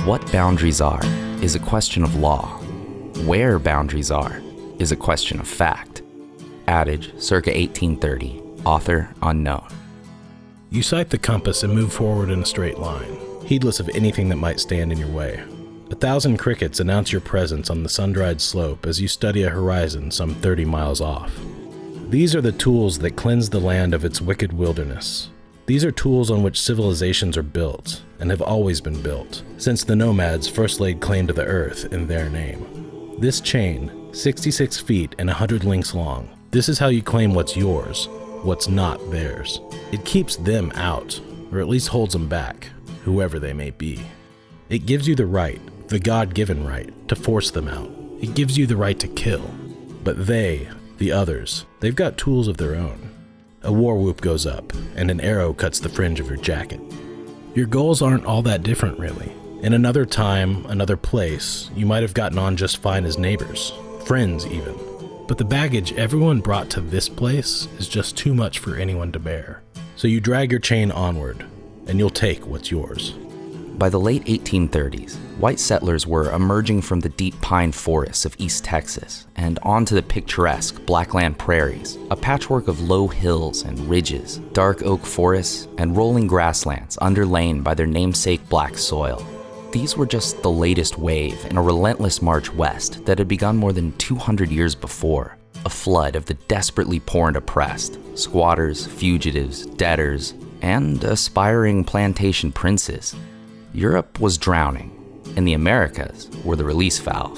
What boundaries are is a question of law. Where boundaries are is a question of fact. Adage, circa 1830. Author unknown. You sight the compass and move forward in a straight line, heedless of anything that might stand in your way. 1,000 crickets announce your presence on the sun-dried slope as you study a horizon some 30 miles off. These are the tools that cleanse the land of its wicked wilderness. These are tools on which civilizations are built, and have always been built, since the nomads first laid claim to the earth in their name. This chain, 66 feet and 100 links long, this is how you claim what's yours, what's not theirs. It keeps them out, or at least holds them back, whoever they may be. It gives you the right, the God-given right, to force them out. It gives you the right to kill. But they, the others, they've got tools of their own. A war whoop goes up, and an arrow cuts the fringe of your jacket. Your goals aren't all that different, really. In another time, another place, you might have gotten on just fine as neighbors, friends even. But the baggage everyone brought to this place is just too much for anyone to bear. So you drag your chain onward, and you'll take what's yours. By the late 1830s, white settlers were emerging from the deep pine forests of East Texas and onto the picturesque Blackland prairies, a patchwork of low hills and ridges, dark oak forests, and rolling grasslands underlain by their namesake black soil. These were just the latest wave in a relentless march west that had begun more than 200 years before, a flood of the desperately poor and oppressed, squatters, fugitives, debtors, and aspiring plantation princes. Europe was drowning, and the Americas were the release valve.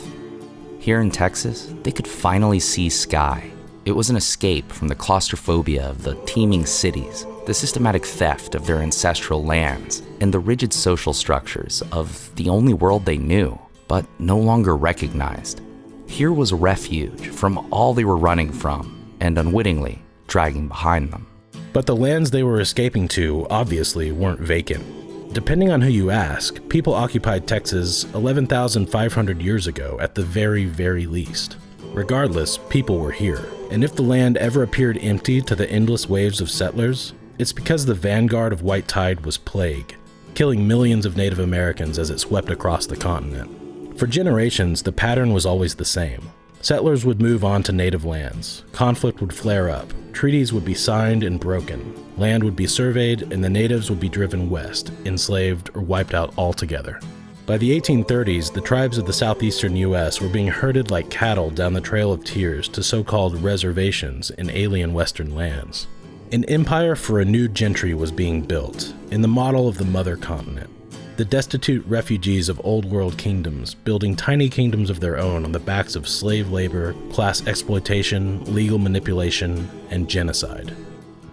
Here in Texas, they could finally see sky. It was an escape from the claustrophobia of the teeming cities, the systematic theft of their ancestral lands, and the rigid social structures of the only world they knew, but no longer recognized. Here was refuge from all they were running from, and unwittingly dragging behind them. But the lands they were escaping to obviously weren't vacant. Depending on who you ask, people occupied Texas 11,500 years ago at the very, very least. Regardless, people were here. And if the land ever appeared empty to the endless waves of settlers, it's because the vanguard of white tide was plague, killing millions of Native Americans as it swept across the continent. For generations, the pattern was always the same. Settlers would move on to native lands, conflict would flare up, treaties would be signed and broken, land would be surveyed, and the natives would be driven west, enslaved, or wiped out altogether. By the 1830s, the tribes of the southeastern U.S. were being herded like cattle down the Trail of Tears to so-called reservations in alien western lands. An empire for a new gentry was being built, in the model of the mother continent. The destitute refugees of old world kingdoms building tiny kingdoms of their own on the backs of slave labor, class exploitation, legal manipulation, and genocide.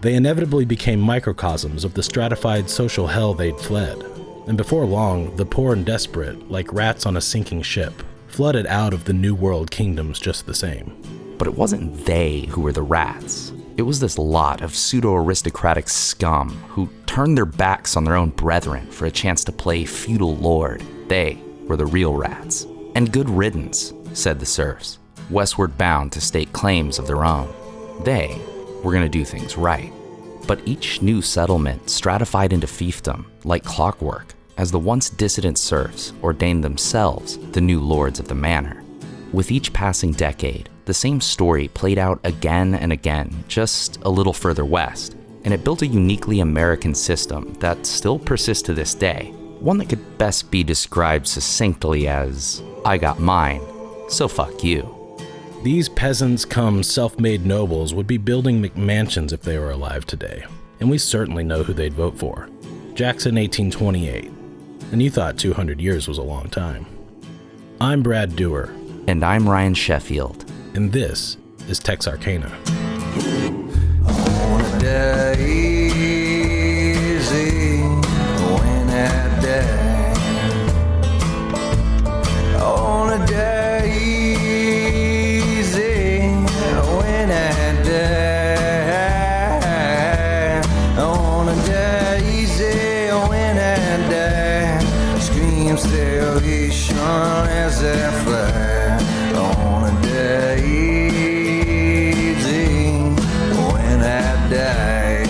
They inevitably became microcosms of the stratified social hell they'd fled. And before long, the poor and desperate, like rats on a sinking ship, flooded out of the New World kingdoms just the same. But it wasn't they who were the rats. It was this lot of pseudo-aristocratic scum who turned their backs on their own brethren for a chance to play feudal lord. They were the real rats. And good riddance, said the serfs, westward bound to stake claims of their own. They were going to do things right. But each new settlement stratified into fiefdom like clockwork as the once dissident serfs ordained themselves the new lords of the manor. With each passing decade, the same story played out again and again, just a little further west, and it built a uniquely American system that still persists to this day, one that could best be described succinctly as, I got mine, so fuck you. These peasants come self-made nobles would be building McMansions if they were alive today, and we certainly know who they'd vote for. Jackson 1828, and you thought 200 years was a long time. I'm Brad Dewar. And I'm Ryan Sheffield. And this is TEX ARCANA. On a day easy when I die. On a day easy when I die. On a day easy when I die. Scream salvation as I fly. On a day easy when I die.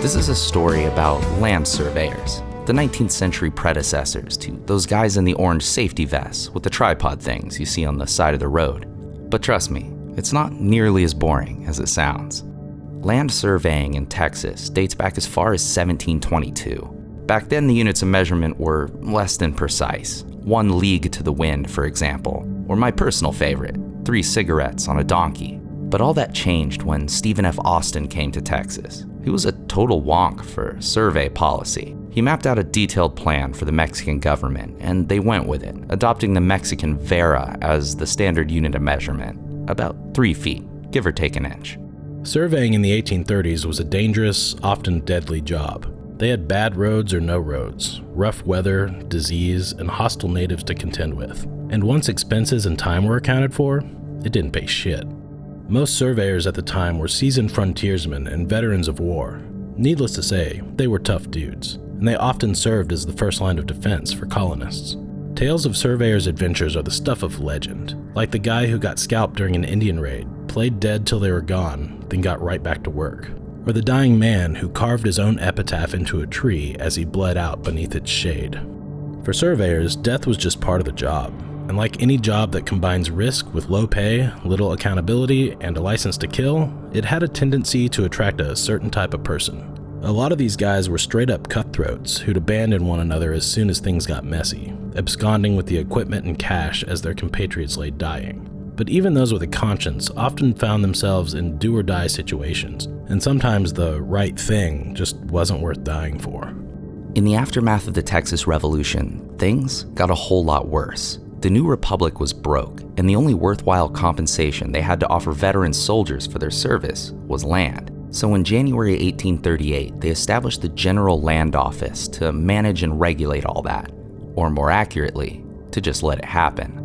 This is a story about land surveyors, the 19th century predecessors to those guys in the orange safety vests with the tripod things you see on the side of the road. But trust me, it's not nearly as boring as it sounds. Land surveying in Texas dates back as far as 1722. Back then, the units of measurement were less than precise. 1 league to the wind, for example, or my personal favorite, 3 cigarettes on a donkey. But all that changed when Stephen F. Austin came to Texas. He was a total wonk for survey policy. He mapped out a detailed plan for the Mexican government, and they went with it, adopting the Mexican vera as the standard unit of measurement, about 3 feet, give or take an inch. Surveying in the 1830s was a dangerous, often deadly job. They had bad roads or no roads, rough weather, disease, and hostile natives to contend with. And once expenses and time were accounted for, it didn't pay shit. Most surveyors at the time were seasoned frontiersmen and veterans of war. Needless to say, they were tough dudes, and they often served as the first line of defense for colonists. Tales of surveyors' adventures are the stuff of legend, like the guy who got scalped during an Indian raid, played dead till they were gone, then got right back to work. Or the dying man who carved his own epitaph into a tree as he bled out beneath its shade. For surveyors, death was just part of the job, and like any job that combines risk with low pay, little accountability, and a license to kill, it had a tendency to attract a certain type of person. A lot of these guys were straight-up cutthroats who'd abandon one another as soon as things got messy, absconding with the equipment and cash as their compatriots lay dying. But even those with a conscience often found themselves in do-or-die situations, and sometimes the right thing just wasn't worth dying for. In the aftermath of the Texas Revolution, things got a whole lot worse. The new republic was broke, and the only worthwhile compensation they had to offer veteran soldiers for their service was land. So in January 1838, they established the General Land Office to manage and regulate all that, or more accurately, to just let it happen.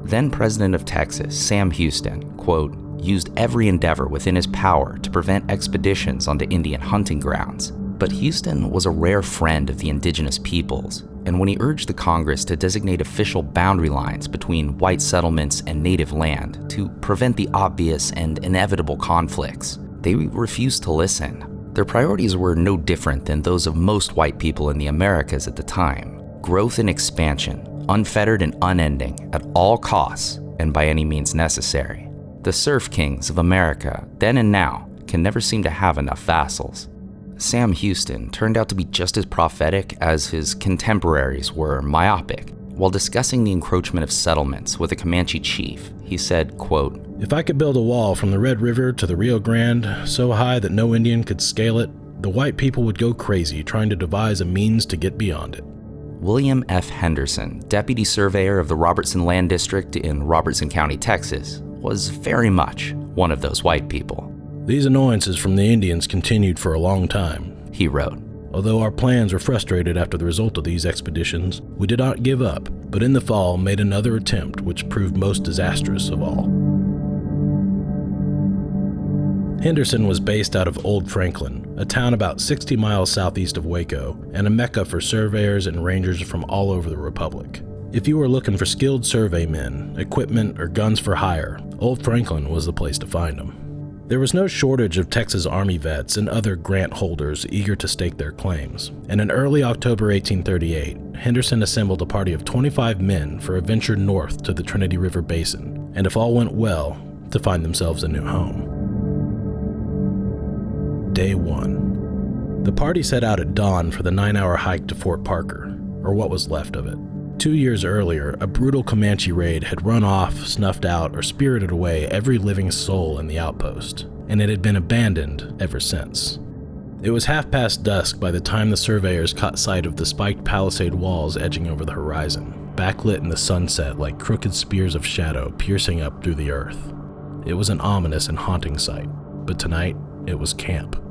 Then President of Texas, Sam Houston, quote, used every endeavor within his power to prevent expeditions onto Indian hunting grounds. But Houston was a rare friend of the indigenous peoples, and when he urged the Congress to designate official boundary lines between white settlements and native land to prevent the obvious and inevitable conflicts, they refused to listen. Their priorities were no different than those of most white people in the Americas at the time: growth and expansion, unfettered and unending, at all costs and by any means necessary. The serf kings of America, then and now, can never seem to have enough vassals. Sam Houston turned out to be just as prophetic as his contemporaries were myopic. While discussing the encroachment of settlements with a Comanche chief, he said, quote, "If I could build a wall from the Red River to the Rio Grande so high that no Indian could scale it, the white people would go crazy trying to devise a means to get beyond it." William F. Henderson, deputy surveyor of the Robertson Land District in Robertson County, Texas, was very much one of those white people. "These annoyances from the Indians continued for a long time," he wrote. "Although our plans were frustrated after the result of these expeditions, we did not give up, but in the fall made another attempt which proved most disastrous of all." Henderson was based out of Old Franklin, a town about 60 miles southeast of Waco, and a mecca for surveyors and rangers from all over the Republic. If you were looking for skilled surveymen, equipment, or guns for hire, Old Franklin was the place to find them. There was no shortage of Texas Army vets and other grant holders eager to stake their claims, and in early October 1838, Henderson assembled a party of 25 men for a venture north to the Trinity River Basin, and if all went well, to find themselves a new home. Day 1. The party set out at dawn for the 9-hour hike to Fort Parker, or what was left of it. 2 years earlier, a brutal Comanche raid had run off, snuffed out, or spirited away every living soul in the outpost, and it had been abandoned ever since. It was half past dusk by the time the surveyors caught sight of the spiked palisade walls edging over the horizon, backlit in the sunset like crooked spears of shadow piercing up through the earth. It was an ominous and haunting sight, but tonight it was camp.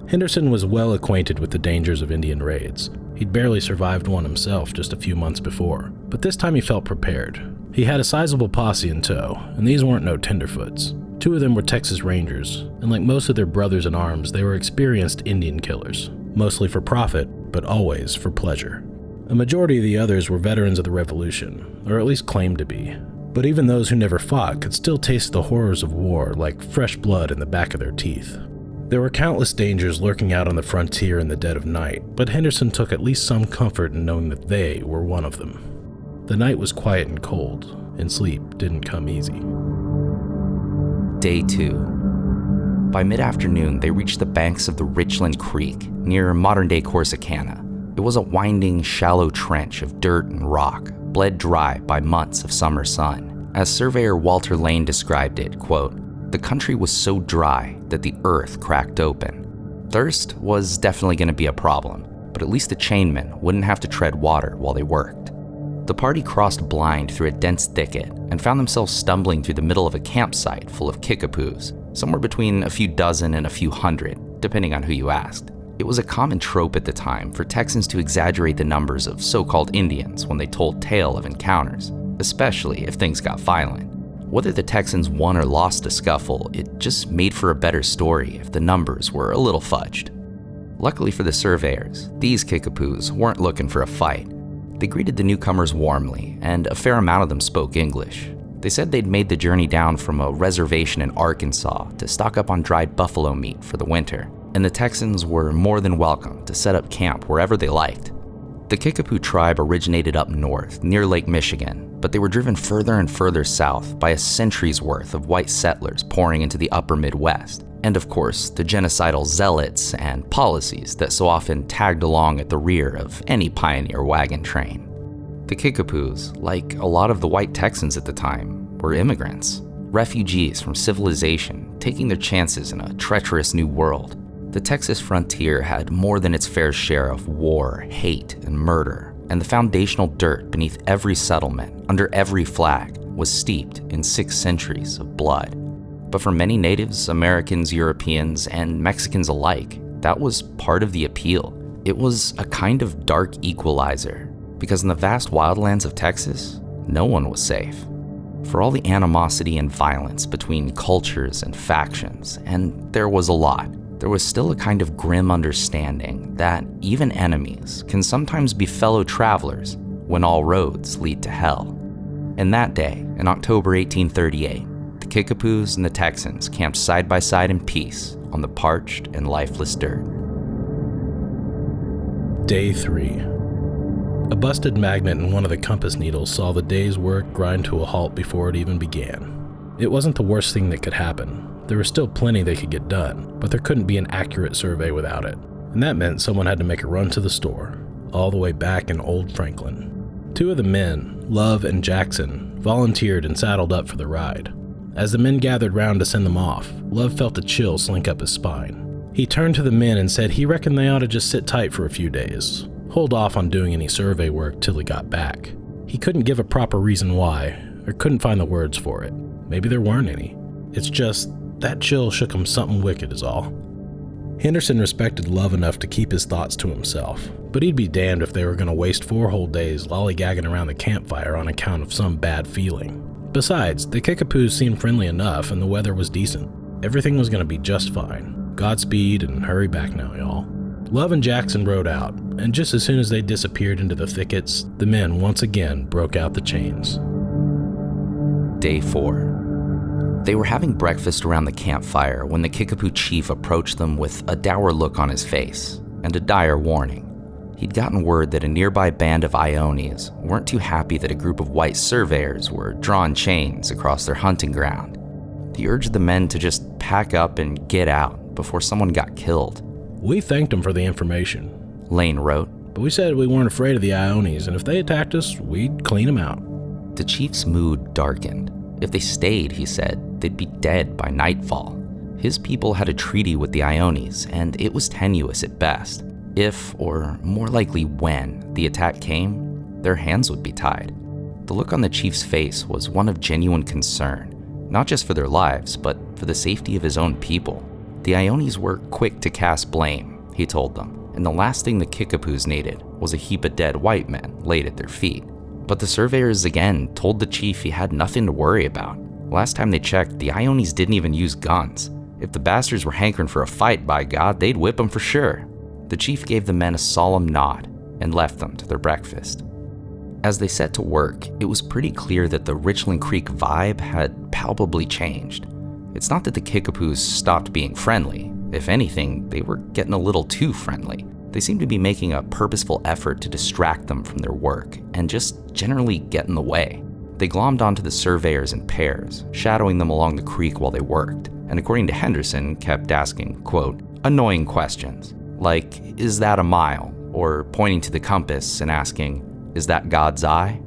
Henderson was well acquainted with the dangers of Indian raids. He'd barely survived one himself just a few months before, but this time he felt prepared. He had a sizable posse in tow, and these weren't no tenderfoots. 2 of them were Texas Rangers, and like most of their brothers in arms, they were experienced Indian killers, mostly for profit, but always for pleasure. A majority of the others were veterans of the Revolution, or at least claimed to be. But even those who never fought could still taste the horrors of war like fresh blood in the back of their teeth. There were countless dangers lurking out on the frontier in the dead of night, but Henderson took at least some comfort in knowing that they were one of them. The night was quiet and cold, and sleep didn't come easy. Day 2. By mid-afternoon, they reached the banks of the Richland Creek, near modern-day Corsicana. It was a winding, shallow trench of dirt and rock, bled dry by months of summer sun. As surveyor Walter Lane described it, quote, "The country was so dry that the earth cracked open." Thirst was definitely going to be a problem, but at least the chainmen wouldn't have to tread water while they worked. The party crossed blind through a dense thicket and found themselves stumbling through the middle of a campsite full of kickapoos, somewhere between a few dozen and a few hundred, depending on who you asked. It was a common trope at the time for Texans to exaggerate the numbers of so-called Indians when they told tale of encounters, especially if things got violent. Whether the Texans won or lost the scuffle, it just made for a better story if the numbers were a little fudged. Luckily for the surveyors, these kickapoos weren't looking for a fight. They greeted the newcomers warmly, and a fair amount of them spoke English. They said they'd made the journey down from a reservation in Arkansas to stock up on dried buffalo meat for the winter, and the Texans were more than welcome to set up camp wherever they liked. The Kickapoo tribe originated up north, near Lake Michigan, but they were driven further and further south by a century's worth of white settlers pouring into the upper Midwest, and of course, the genocidal zealots and policies that so often tagged along at the rear of any pioneer wagon train. The Kickapoos, like a lot of the white Texans at the time, were immigrants, refugees from civilization taking their chances in a treacherous new world. The Texas frontier had more than its fair share of war, hate, and murder, and the foundational dirt beneath every settlement, under every flag, was steeped in 6 centuries of blood. But for many natives, Americans, Europeans, and Mexicans alike, that was part of the appeal. It was a kind of dark equalizer, because in the vast wildlands of Texas, no one was safe. For all the animosity and violence between cultures and factions, and there was a lot, there was still a kind of grim understanding that even enemies can sometimes be fellow travelers when all roads lead to hell. And that day, in October 1838, the Kickapoos and the Texans camped side by side in peace on the parched and lifeless dirt. Day 3. A busted magnet in one of the compass needles saw the day's work grind to a halt before it even began. It wasn't the worst thing that could happen. There was still plenty they could get done, but there couldn't be an accurate survey without it. And that meant someone had to make a run to the store, all the way back in Old Franklin. 2 of the men, Love and Jackson, volunteered and saddled up for the ride. As the men gathered round to send them off, Love felt a chill slink up his spine. He turned to the men and said he reckoned they ought to just sit tight for a few days, hold off on doing any survey work till he got back. He couldn't give a proper reason why, or couldn't find the words for it. Maybe there weren't any. It's just, that chill shook him something wicked is all. Henderson respected Love enough to keep his thoughts to himself, but he'd be damned if they were going to waste 4 whole days lollygagging around the campfire on account of some bad feeling. Besides, the Kickapoos seemed friendly enough and the weather was decent. Everything was going to be just fine. Godspeed and hurry back now, y'all. Love and Jackson rode out, and just as soon as they disappeared into the thickets, the men once again broke out the chains. Day 4. They were having breakfast around the campfire when the Kickapoo chief approached them with a dour look on his face and a dire warning. He'd gotten word that a nearby band of Ionis weren't too happy that a group of white surveyors were drawing chains across their hunting ground. He urged the men to just pack up and get out before someone got killed. We thanked them for the information, Lane wrote, but we said we weren't afraid of the Ionis, and if they attacked us, we'd clean them out. The chief's mood darkened. If they stayed, he said, they'd be dead by nightfall. His people had a treaty with the Ionis, and it was tenuous at best. If, or more likely when, the attack came, their hands would be tied. The look on the chief's face was one of genuine concern, not just for their lives, but for the safety of his own people. The Ionis were quick to cast blame, he told them, and the last thing the Kickapoos needed was a heap of dead white men laid at their feet. But the surveyors again told the chief he had nothing to worry about. Last time they checked, the Ionis didn't even use guns. If the bastards were hankering for a fight, by God, they'd whip them for sure. The chief gave the men a solemn nod and left them to their breakfast. As they set to work, it was pretty clear that the Richland Creek vibe had palpably changed. It's not that the Kickapoos stopped being friendly. If anything, they were getting a little too friendly. They seemed to be making a purposeful effort to distract them from their work and just generally get in the way. They glommed onto the surveyors in pairs, shadowing them along the creek while they worked, and according to Henderson, kept asking, quote, annoying questions, like, is that a mile? Or pointing to the compass and asking, is that God's eye?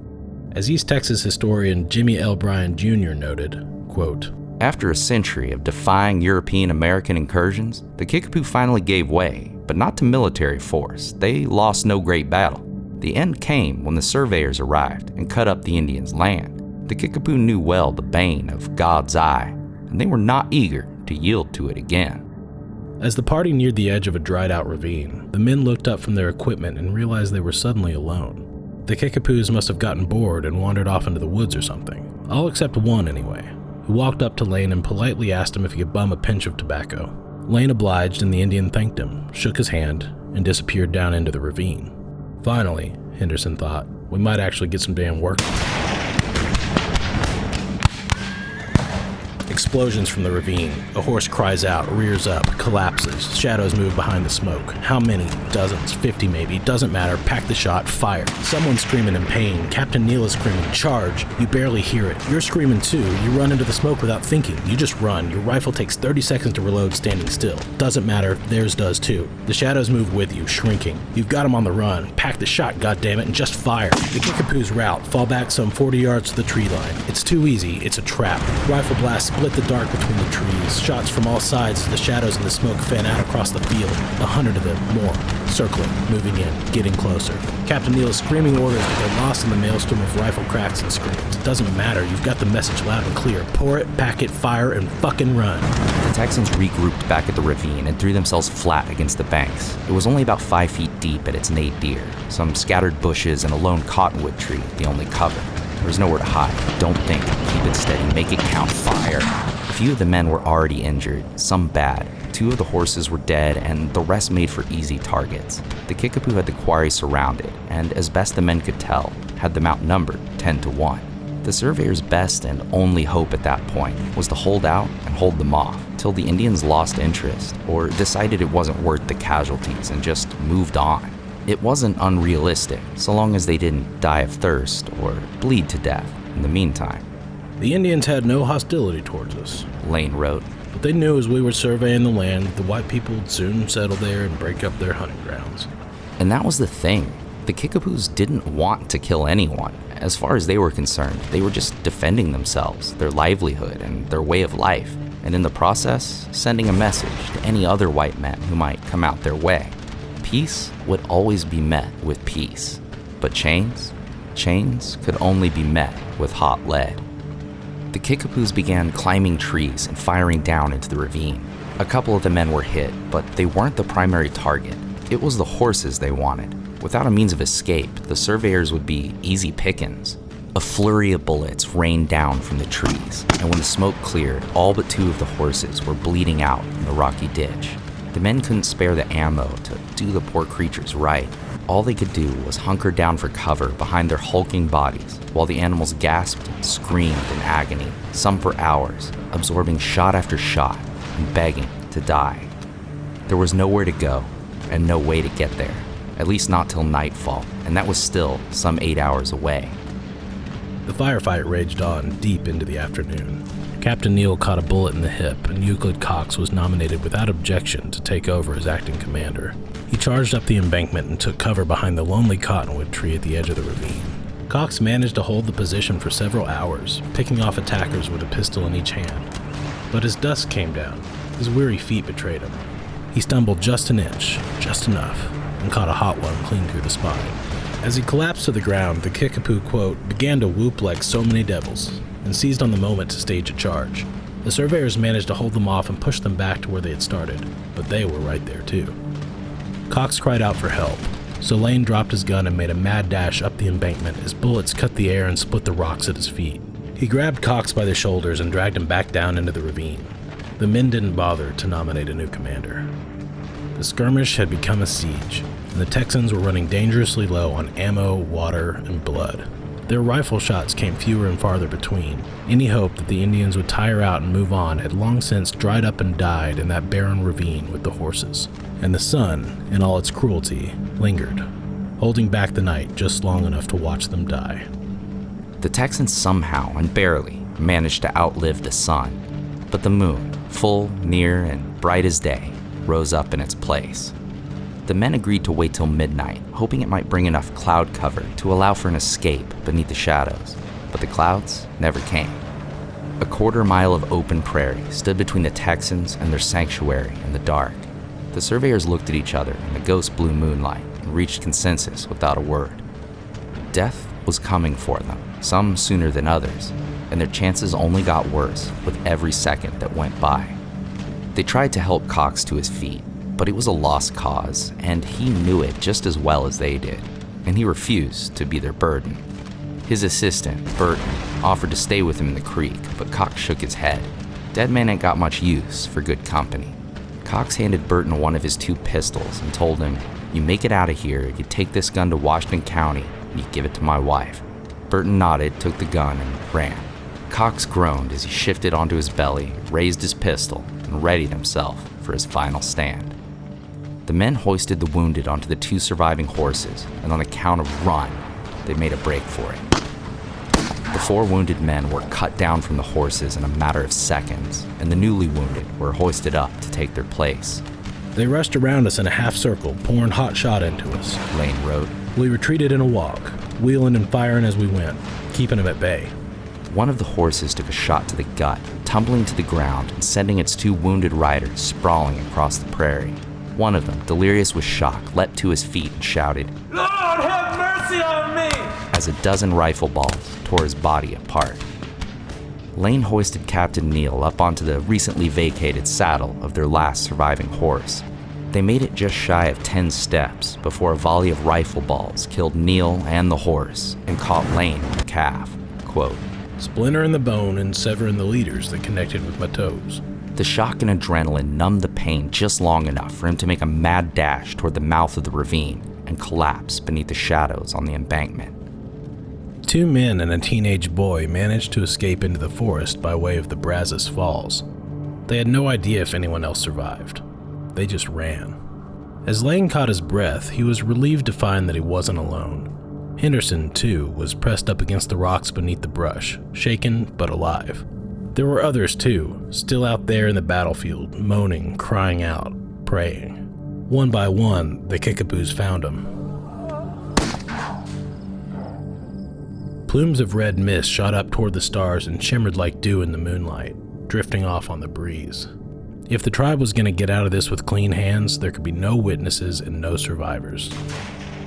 As East Texas historian Jimmy L. Bryan Jr. noted, quote, after a century of defying European-American incursions, the Kickapoo finally gave way, but not to military force. They lost no great battle. The end came when the surveyors arrived and cut up the Indians' land. The Kickapoo knew well the bane of God's eye, and they were not eager to yield to it again. As the party neared the edge of a dried-out ravine, the men looked up from their equipment and realized they were suddenly alone. The Kickapoos must have gotten bored and wandered off into the woods or something. All except one, anyway, who walked up to Lane and politely asked him if he could bum a pinch of tobacco. Lane obliged, and the Indian thanked him, shook his hand, and disappeared down into the ravine. Finally, Henderson thought, we might actually get some damn work. Explosions from the ravine. A horse cries out, rears up, collapses. Shadows move behind the smoke. How many? Dozens, 50 maybe. Doesn't matter. Pack the shot, fire. Someone's screaming in pain. Captain Neal is screaming, charge. You barely hear it. You're screaming too. You run into the smoke without thinking. You just run. Your rifle takes 30 seconds to reload standing still. Doesn't matter. Theirs does too. The shadows move with you, shrinking. You've got them on the run. Pack the shot, goddammit, and just fire. The Kickapoos rout. Fall back some 40 yards to the tree line. It's too easy. It's a trap. Rifle blast split the dark between the trees. Shots from all sides as the shadows and the smoke fan out across the field. 100 of them, more. Circling, moving in, getting closer. Captain Neal is screaming orders, but they're lost in the maelstrom of rifle cracks and screams. It doesn't matter. You've got the message loud and clear. Pour it, pack it, fire, and fucking run. The Texans regrouped back at the ravine and threw themselves flat against the banks. It was only about 5 feet deep at its nadir. Some scattered bushes and a lone cottonwood tree, the only cover. There was nowhere to hide. Don't think. Keep it steady. Make it count. Fire. A few of the men were already injured, some bad. 2 of the horses were dead, and the rest made for easy targets. The Kickapoo had the quarry surrounded, and as best the men could tell, had them outnumbered 10-1. The surveyor's best and only hope at that point was to hold out and hold them off till the Indians lost interest or decided it wasn't worth the casualties and just moved on. It wasn't unrealistic, so long as they didn't die of thirst or bleed to death in the meantime. The Indians had no hostility towards us, Lane wrote. But they knew as we were surveying the land, the white people would soon settle there and break up their hunting grounds. And that was the thing. The Kickapoos didn't want to kill anyone. As far as they were concerned, they were just defending themselves, their livelihood, and their way of life, and in the process, sending a message to any other white men who might come out their way. Peace would always be met with peace, but chains could only be met with hot lead. The Kickapoos began climbing trees and firing down into the ravine. A couple of the men were hit, but they weren't the primary target. It was the horses they wanted. Without a means of escape, the surveyors would be easy pickings. A flurry of bullets rained down from the trees, and when the smoke cleared, all but 2 of the horses were bleeding out in the rocky ditch. The men couldn't spare the ammo to do the poor creatures right. All they could do was hunker down for cover behind their hulking bodies, while the animals gasped and screamed in agony, some for hours, absorbing shot after shot and begging to die. There was nowhere to go and no way to get there, at least not till nightfall, and that was still some 8 hours away. The firefight raged on deep into the afternoon. Captain Neal caught a bullet in the hip, and Euclid Cox was nominated without objection to take over as acting commander. He charged up the embankment and took cover behind the lonely cottonwood tree at the edge of the ravine. Cox managed to hold the position for several hours, picking off attackers with a pistol in each hand. But as dusk came down, his weary feet betrayed him. He stumbled just an inch, just enough, and caught a hot one clean through the spine. As he collapsed to the ground, the Kickapoo, quote, began to whoop like so many devils, and seized on the moment to stage a charge. The surveyors managed to hold them off and push them back to where they had started, but they were right there too. Cox cried out for help, so Lane dropped his gun and made a mad dash up the embankment as bullets cut the air and split the rocks at his feet. He grabbed Cox by the shoulders and dragged him back down into the ravine. The men didn't bother to nominate a new commander. The skirmish had become a siege, and the Texans were running dangerously low on ammo, water, and blood. Their rifle shots came fewer and farther between. Any hope that the Indians would tire out and move on had long since dried up and died in that barren ravine with the horses. And the sun, in all its cruelty, lingered, holding back the night just long enough to watch them die. The Texans somehow, and barely, managed to outlive the sun, but the moon, full, near, and bright as day, rose up in its place. The men agreed to wait till midnight, hoping it might bring enough cloud cover to allow for an escape beneath the shadows, but the clouds never came. A quarter-mile of open prairie stood between the Texans and their sanctuary in the dark. The surveyors looked at each other in the ghost blue moonlight and reached consensus without a word. Death was coming for them, some sooner than others, and their chances only got worse with every second that went by. They tried to help Cox to his feet, but it was a lost cause, and he knew it just as well as they did, and he refused to be their burden. His assistant, Burton, offered to stay with him in the creek, but Cox shook his head. Dead men ain't got much use for good company. Cox handed Burton one of his 2 pistols and told him, "You make it out of here, you take this gun to Washington County, and you give it to my wife." Burton nodded, took the gun, and ran. Cox groaned as he shifted onto his belly, raised his pistol, and readied himself for his final stand. The men hoisted the wounded onto the 2 surviving horses, and on the count of run, they made a break for it. The 4 wounded men were cut down from the horses in a matter of seconds, and the newly wounded were hoisted up to take their place. They rushed around us in a half circle, pouring hot shot into us. Lane wrote. We retreated in a walk, wheeling and firing as we went, keeping them at bay. One of the horses took a shot to the gut, tumbling to the ground and sending its 2 wounded riders sprawling across the prairie. One of them, delirious with shock, leapt to his feet and shouted, "Lord, have mercy on me!" as a dozen rifle balls tore his body apart. Lane hoisted Captain Neal up onto the recently vacated saddle of their last surviving horse. They made it just shy of 10 steps before a volley of rifle balls killed Neal and the horse and caught Lane in the calf. Quote, "Splintering the bone and severing the leaders that connected with my toes." The shock and adrenaline numbed the pain just long enough for him to make a mad dash toward the mouth of the ravine and collapse beneath the shadows on the embankment. 2 men and a teenage boy managed to escape into the forest by way of the Brazos Falls. They had no idea if anyone else survived. They just ran. As Lane caught his breath, he was relieved to find that he wasn't alone. Henderson, too, was pressed up against the rocks beneath the brush, shaken but alive. There were others, too, still out there in the battlefield, moaning, crying out, praying. One by one, the Kickapoos found them. Plumes of red mist shot up toward the stars and shimmered like dew in the moonlight, drifting off on the breeze. If the tribe was going to get out of this with clean hands, there could be no witnesses and no survivors.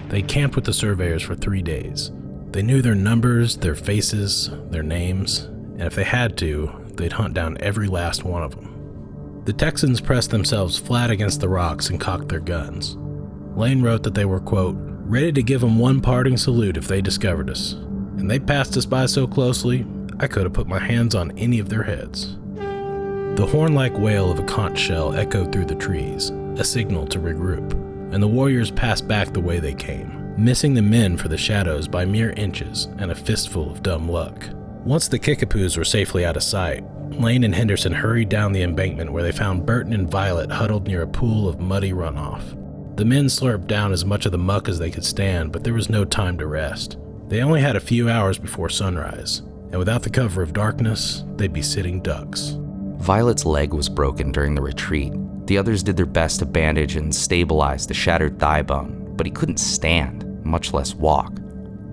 They camped with the surveyors for 3 days. They knew their numbers, their faces, their names, and if they had to, they'd hunt down every last one of them. The Texans pressed themselves flat against the rocks and cocked their guns. Lane wrote that they were, quote, "ready to give them one parting salute if they discovered us. And they passed us by so closely, I could have put my hands on any of their heads." The horn-like wail of a conch shell echoed through the trees, a signal to regroup, and the warriors passed back the way they came, missing the men for the shadows by mere inches and a fistful of dumb luck. Once the Kickapoos were safely out of sight, Lane and Henderson hurried down the embankment where they found Burton and Violet huddled near a pool of muddy runoff. The men slurped down as much of the muck as they could stand, but there was no time to rest. They only had a few hours before sunrise, and without the cover of darkness, they'd be sitting ducks. Violet's leg was broken during the retreat. The others did their best to bandage and stabilize the shattered thigh bone, but he couldn't stand, much less walk.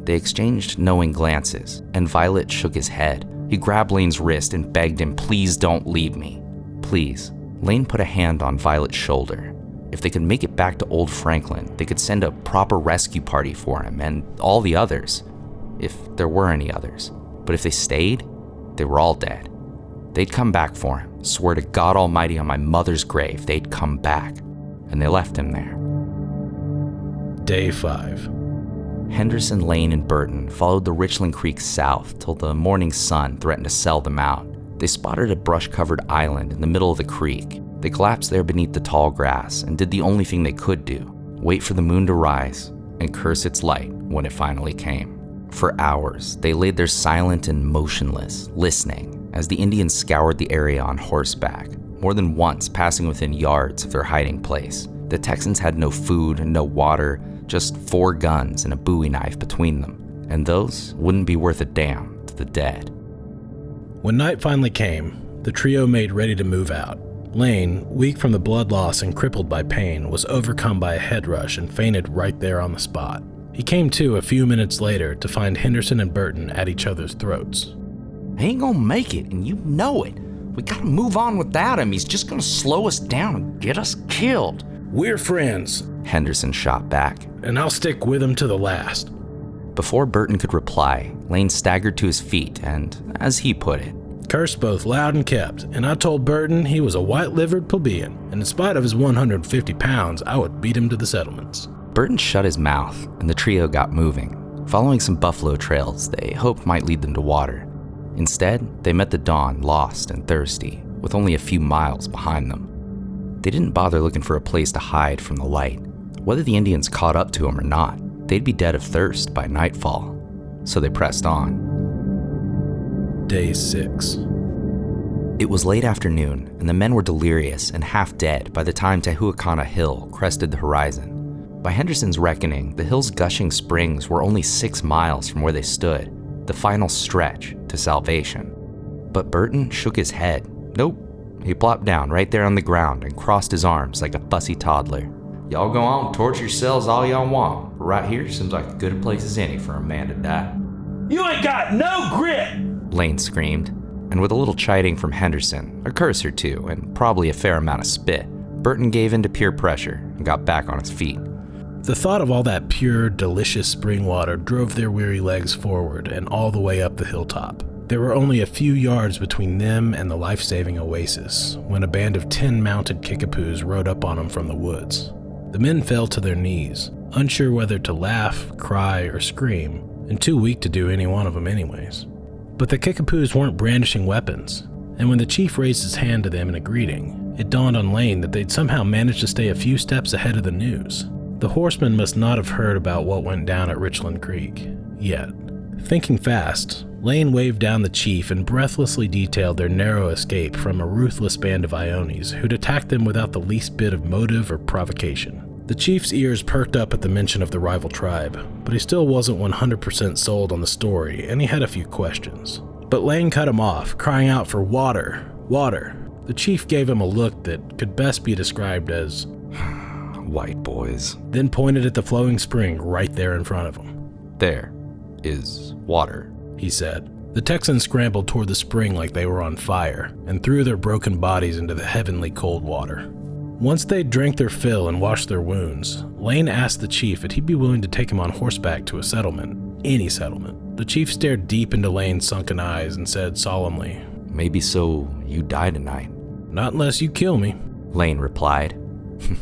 They exchanged knowing glances, and Violet shook his head. He grabbed Lane's wrist and begged him, "Please don't leave me. Please." Lane put a hand on Violet's shoulder. If they could make it back to Old Franklin, they could send a proper rescue party for him and all the others, if there were any others. But if they stayed, they were all dead. They'd come back for him. Swear to God Almighty on my mother's grave, they'd come back. And they left him there. Day 5. Henderson, Lane, and Burton followed the Richland Creek south till the morning sun threatened to sell them out. They spotted a brush-covered island in the middle of the creek. They collapsed there beneath the tall grass and did the only thing they could do, wait for the moon to rise and curse its light when it finally came. For hours, they laid there silent and motionless, listening as the Indians scoured the area on horseback, more than once passing within yards of their hiding place. The Texans had no food and no water, just 4 guns and a bowie knife between them, and those wouldn't be worth a damn to the dead. When night finally came, the trio made ready to move out. Lane, weak from the blood loss and crippled by pain, was overcome by a head rush and fainted right there on the spot. He came to a few minutes later to find Henderson and Burton at each other's throats. He ain't gonna make it, and you know it. We gotta move on without him. He's just gonna slow us down and get us killed. We're friends, Henderson shot back. And I'll stick with him to the last. Before Burton could reply, Lane staggered to his feet and, as he put it, cursed both loud and kept, and I told Burton he was a white-livered plebeian, and in spite of his 150 pounds, I would beat him to the settlements. Burton shut his mouth, and the trio got moving, following some buffalo trails they hoped might lead them to water. Instead, they met the dawn lost and thirsty, with only a few miles behind them. They didn't bother looking for a place to hide from the light. Whether the Indians caught up to them or not, they'd be dead of thirst by nightfall, so they pressed on. Day 6. It was late afternoon, and the men were delirious and half dead by the time Tehuacana Hill crested the horizon. By Henderson's reckoning, the hill's gushing springs were only 6 miles from where they stood, the final stretch to salvation. But Burton shook his head. Nope. He plopped down right there on the ground and crossed his arms like a fussy toddler. Y'all go on, torture yourselves all y'all want, but right here seems like as good a place as any for a man to die. You ain't got no grit! Lane screamed, and with a little chiding from Henderson, a curse or two, and probably a fair amount of spit, Burton gave in to peer pressure and got back on his feet. The thought of all that pure, delicious spring water drove their weary legs forward and all the way up the hilltop. There were only a few yards between them and the life-saving oasis when a band of 10 mounted Kickapoos rode up on them from the woods. The men fell to their knees, unsure whether to laugh, cry, or scream, and too weak to do any one of them anyways. But the Kickapoos weren't brandishing weapons, and when the chief raised his hand to them in a greeting, it dawned on Lane that they'd somehow managed to stay a few steps ahead of the news. The horsemen must not have heard about what went down at Richland Creek, yet. Thinking fast, Lane waved down the chief and breathlessly detailed their narrow escape from a ruthless band of Ionis who'd attacked them without the least bit of motive or provocation. The chief's ears perked up at the mention of the rival tribe, but he still wasn't 100% sold on the story, and he had a few questions. But Lane cut him off, crying out for water, water. The chief gave him a look that could best be described as White boys. Then pointed at the flowing spring right there in front of him. There is water, he said. The Texans scrambled toward the spring like they were on fire and threw their broken bodies into the heavenly cold water. Once they'd drank their fill and washed their wounds, Lane asked the chief if he'd be willing to take him on horseback to a settlement, any settlement. The chief stared deep into Lane's sunken eyes and said solemnly, "Maybe so you die tonight." "Not unless you kill me," Lane replied.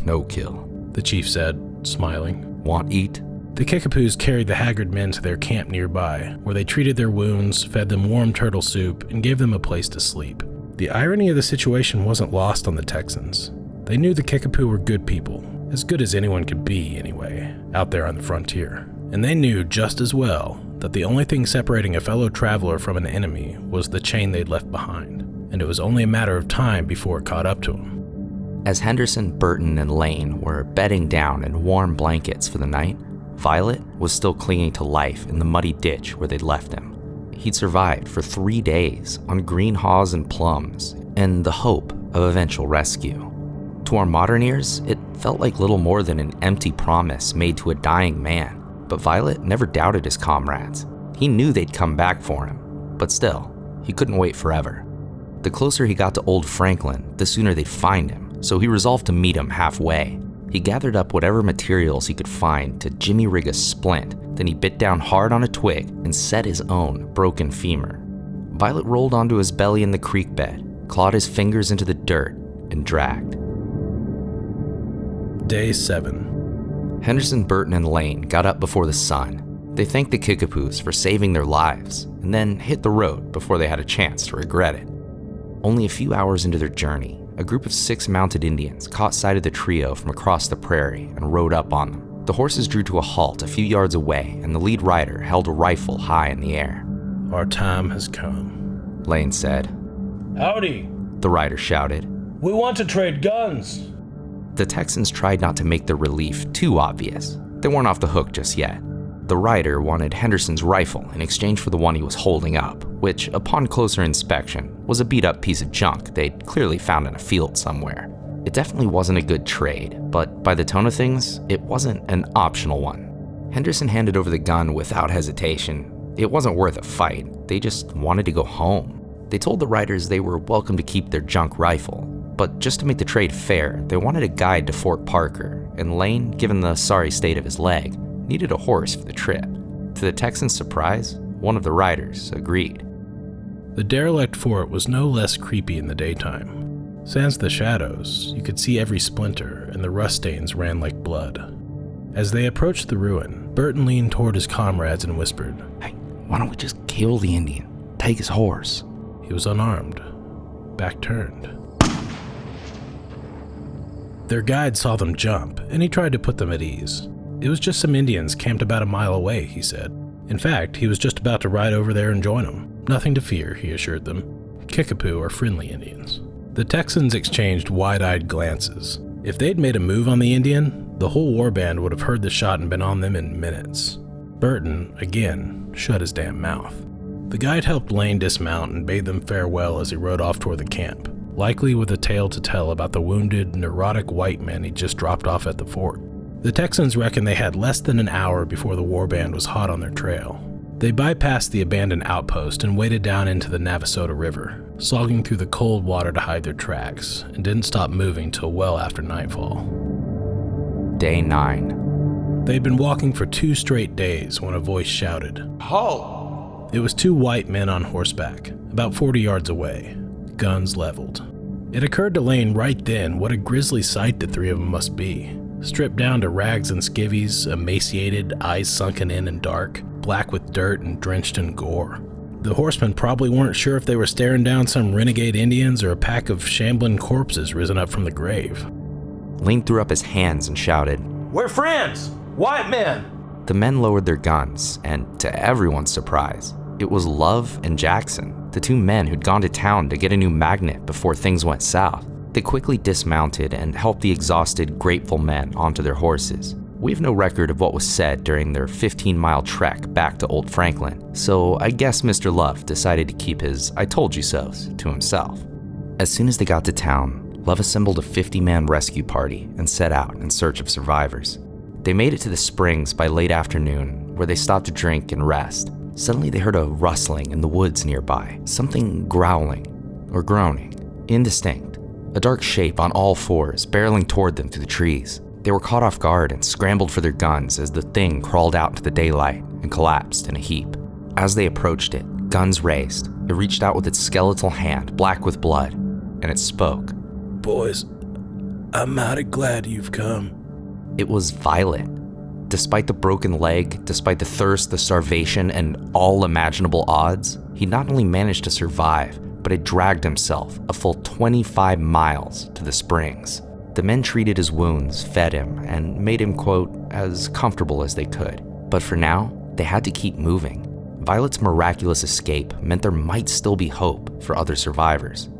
"No kill," the chief said, smiling. "Want eat?" The Kickapoos carried the haggard men to their camp nearby, where they treated their wounds, fed them warm turtle soup, and gave them a place to sleep. The irony of the situation wasn't lost on the Texans. They knew the Kickapoo were good people, as good as anyone could be anyway, out there on the frontier. And they knew just as well that the only thing separating a fellow traveler from an enemy was the chain they'd left behind, and it was only a matter of time before it caught up to them. As Henderson, Burton, and Lane were bedding down in warm blankets for the night, Violet was still clinging to life in the muddy ditch where they'd left him. He'd survived for 3 days on green haws and plums, and the hope of eventual rescue. To our modern ears, it felt like little more than an empty promise made to a dying man, but Violet never doubted his comrades. He knew they'd come back for him, but still, he couldn't wait forever. The closer he got to Old Franklin, the sooner they'd find him, so he resolved to meet him halfway. He gathered up whatever materials he could find to jimmy rig a splint, then he bit down hard on a twig and set his own broken femur. Violet rolled onto his belly in the creek bed, clawed his fingers into the dirt, and dragged. Day 7. Henderson, Burton, and Lane got up before the sun. They thanked the Kickapoos for saving their lives, and then hit the road before they had a chance to regret it. Only a few hours into their journey, a group of 6 mounted Indians caught sight of the trio from across the prairie and rode up on them, The horses drew to a halt a few yards away, and the lead rider held a rifle high in the air. "Our time has come," Lane said. Howdy. The rider shouted. We want to trade guns. The Texans tried not to make their relief too obvious. They weren't off the hook just yet. The rider wanted Henderson's rifle in exchange for the one he was holding up, which, upon closer inspection, was a beat-up piece of junk they'd clearly found in a field somewhere. It definitely wasn't a good trade, but by the tone of things, it wasn't an optional one. Henderson handed over the gun without hesitation. It wasn't worth a fight. They just wanted to go home. They told the riders they were welcome to keep their junk rifle, but just to make the trade fair, they wanted a guide to Fort Parker, and Lane, given the sorry state of his leg, needed a horse for the trip. To the Texans' surprise, one of the riders agreed. The derelict fort was no less creepy in the daytime. Sans the shadows, you could see every splinter, and the rust stains ran like blood. As they approached the ruin, Burton leaned toward his comrades and whispered, "Hey, why don't we just kill the Indian? Take his horse." He was unarmed, back turned. Their guide saw them jump, and he tried to put them at ease. It was just some Indians camped about a mile away, he said. In fact, he was just about to ride over there and join them. Nothing to fear, he assured them. Kickapoo are friendly Indians. The Texans exchanged wide-eyed glances. If they'd made a move on the Indian, the whole warband would have heard the shot and been on them in minutes. Burton, again, shut his damn mouth. The guide helped Lane dismount and bade them farewell as he rode off toward the camp, likely with a tale to tell about the wounded, neurotic white men he just dropped off at the fort. The Texans reckon they had less than an hour before the warband was hot on their trail. They bypassed the abandoned outpost and waded down into the Navasota River, slogging through the cold water to hide their tracks, and didn't stop moving till well after nightfall. Day 9. They'd been walking for 2 straight days when a voice shouted, Halt! It was 2 white men on horseback, about 40 yards away, guns leveled. It occurred to Lane right then what a grisly sight the 3 of them must be. Stripped down to rags and skivvies, emaciated, eyes sunken in and dark, black with dirt and drenched in gore. The horsemen probably weren't sure if they were staring down some renegade Indians or a pack of shambling corpses risen up from the grave. Lane threw up his hands and shouted, We're friends! White men! The men lowered their guns, and to everyone's surprise, it was Love and Jackson, the 2 men who'd gone to town to get a new magnet before things went south. They quickly dismounted and helped the exhausted, grateful men onto their horses. We have no record of what was said during their 15-mile trek back to Old Franklin, so I guess Mr. Love decided to keep his I told you so's to himself. As soon as they got to town, Love assembled a 50-man rescue party and set out in search of survivors. They made it to the springs by late afternoon, where they stopped to drink and rest. Suddenly they heard a rustling in the woods nearby, something growling or groaning, indistinct. A dark shape on all 4s barreling toward them through the trees. They were caught off guard and scrambled for their guns as the thing crawled out into the daylight and collapsed in a heap. As they approached it, guns raised, it reached out with its skeletal hand, black with blood, and it spoke. Boys, I'm mighty glad you've come. It was Violet. Despite the broken leg, despite the thirst, the starvation, and all imaginable odds, he not only managed to survive, but had dragged himself a full 25 miles to the springs. The men treated his wounds, fed him, and made him, quote, as comfortable as they could. But for now, they had to keep moving. Violet's miraculous escape meant there might still be hope for other survivors.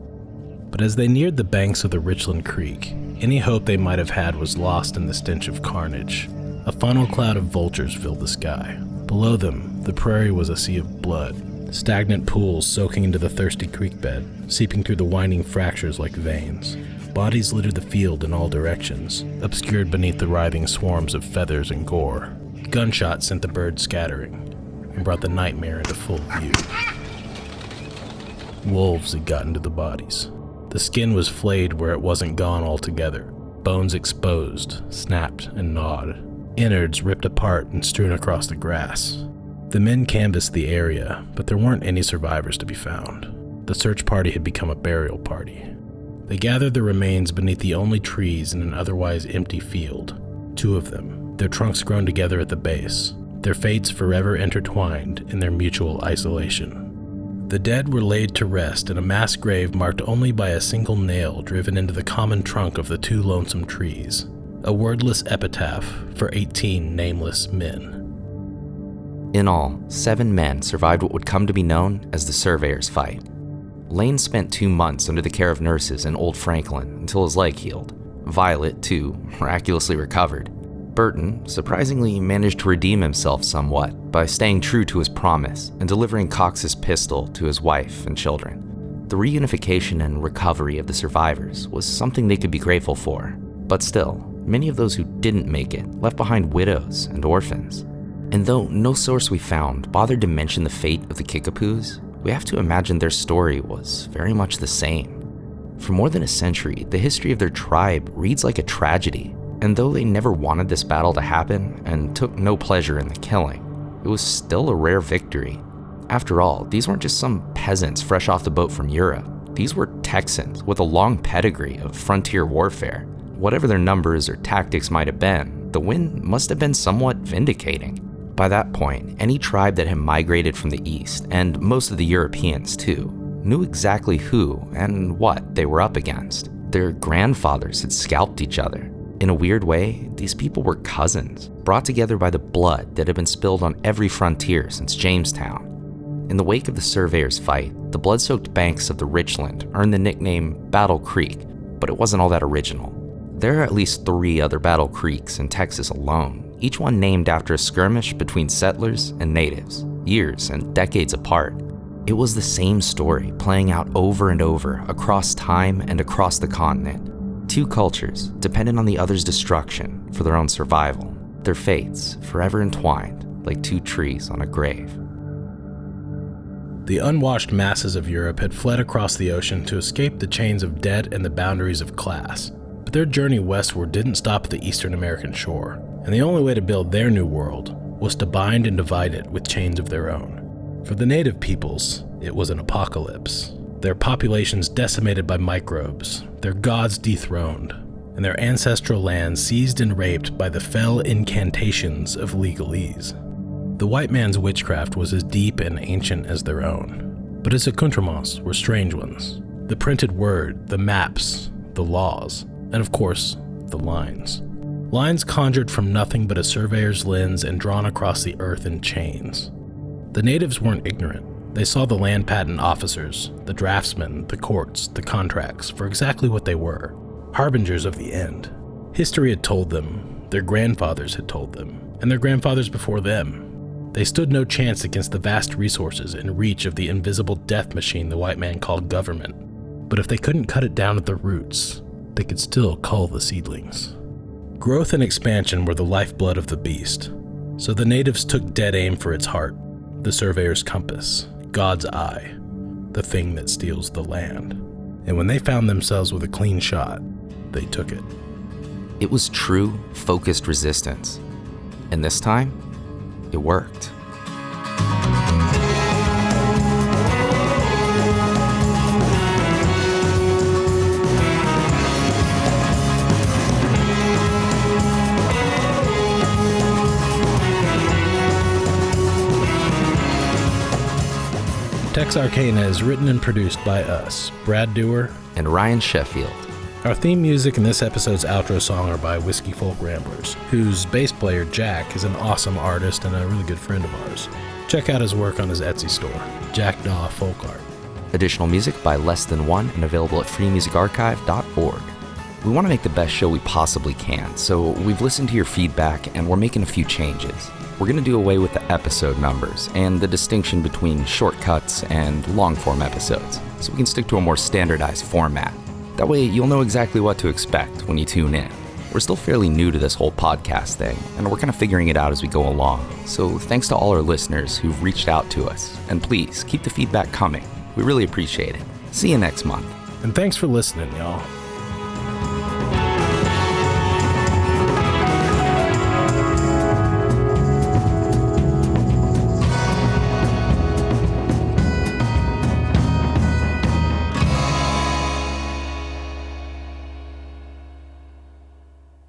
But as they neared the banks of the Richland Creek, any hope they might have had was lost in the stench of carnage. A funnel cloud of vultures filled the sky. Below them, the prairie was a sea of blood. Stagnant pools soaking into the thirsty creek bed, seeping through the winding fractures like veins. Bodies littered the field in all directions, obscured beneath the writhing swarms of feathers and gore. Gunshots sent the birds scattering, and brought the nightmare into full view. Wolves had gotten to the bodies. The skin was flayed where it wasn't gone altogether, bones exposed, snapped and gnawed, innards ripped apart and strewn across the grass. The men canvassed the area, but there weren't any survivors to be found. The search party had become a burial party. They gathered the remains beneath the only trees in an otherwise empty field. 2 of them, their trunks grown together at the base, their fates forever intertwined in their mutual isolation. The dead were laid to rest in a mass grave marked only by a single nail driven into the common trunk of the 2 lonesome trees. a wordless epitaph for 18 nameless men. In all, 7 men survived what would come to be known as the Surveyor's Fight. Lane spent 2 months under the care of nurses in Old Franklin until his leg healed. Violet, too, miraculously recovered. Burton surprisingly managed to redeem himself somewhat by staying true to his promise and delivering Cox's pistol to his wife and children. The reunification and recovery of the survivors was something they could be grateful for, but still, many of those who didn't make it left behind widows and orphans. And though no source we found bothered to mention the fate of the Kickapoos, we have to imagine their story was very much the same. For more than a century, the history of their tribe reads like a tragedy, and though they never wanted this battle to happen and took no pleasure in the killing, it was still a rare victory. After all, these weren't just some peasants fresh off the boat from Europe. These were Texans with a long pedigree of frontier warfare. Whatever their numbers or tactics might have been, the win must have been somewhat vindicating. By that point, any tribe that had migrated from the east, and most of the Europeans too, knew exactly who and what they were up against. Their grandfathers had scalped each other. In a weird way, these people were cousins, brought together by the blood that had been spilled on every frontier since Jamestown. In the wake of the Surveyor's Fight, the blood-soaked banks of the Richland earned the nickname Battle Creek, but it wasn't all that original. There are at least 3 other Battle Creeks in Texas alone, each one named after a skirmish between settlers and natives, years and decades apart. It was the same story playing out over and over across time and across the continent. 2 cultures dependent on the other's destruction for their own survival, their fates forever entwined like 2 trees on a grave. The unwashed masses of Europe had fled across the ocean to escape the chains of debt and the boundaries of class, but their journey westward didn't stop at the eastern American shore, and the only way to build their new world was to bind and divide it with chains of their own. For the native peoples, it was an apocalypse. Their populations decimated by microbes, their gods dethroned, and their ancestral lands seized and raped by the fell incantations of legalese. The white man's witchcraft was as deep and ancient as their own, but its accoutrements were strange ones. The printed word, the maps, the laws, and of course, the lines. Lines conjured from nothing but a surveyor's lens and drawn across the earth in chains. The natives weren't ignorant. They saw the land patent officers, the draftsmen, the courts, the contracts for exactly what they were, harbingers of the end. History had told them, their grandfathers had told them, and their grandfathers before them. They stood no chance against the vast resources and reach of the invisible death machine the white man called government. But if they couldn't cut it down at the roots, they could still cull the seedlings. Growth and expansion were the lifeblood of the beast, so the natives took dead aim for its heart, the surveyor's compass, God's eye, the thing that steals the land. And when they found themselves with a clean shot, they took it. It was true, focused resistance. And this time, it worked. TEX ARCANA is written and produced by us, Brad Dewar And Ryan Sheffield. Our theme music and this episode's outro song are by Whiskey Folk Ramblers, whose bass player Jack is an awesome artist and a really good friend of ours. Check out his work on his Etsy store, Jack Daw Folk Art. Additional music by Less Than One and available at freemusicarchive.org. We want to make the best show we possibly can, so we've listened to your feedback and we're making a few changes. We're going to do away with the episode numbers and the distinction between shortcuts and long-form episodes, so we can stick to a more standardized format. That way you'll know exactly what to expect when you tune in. We're still fairly new to this whole podcast thing, and we're kind of figuring it out as we go along. So thanks to all our listeners who've reached out to us, and please keep the feedback coming. We really appreciate it. See you next month. And thanks for listening, y'all.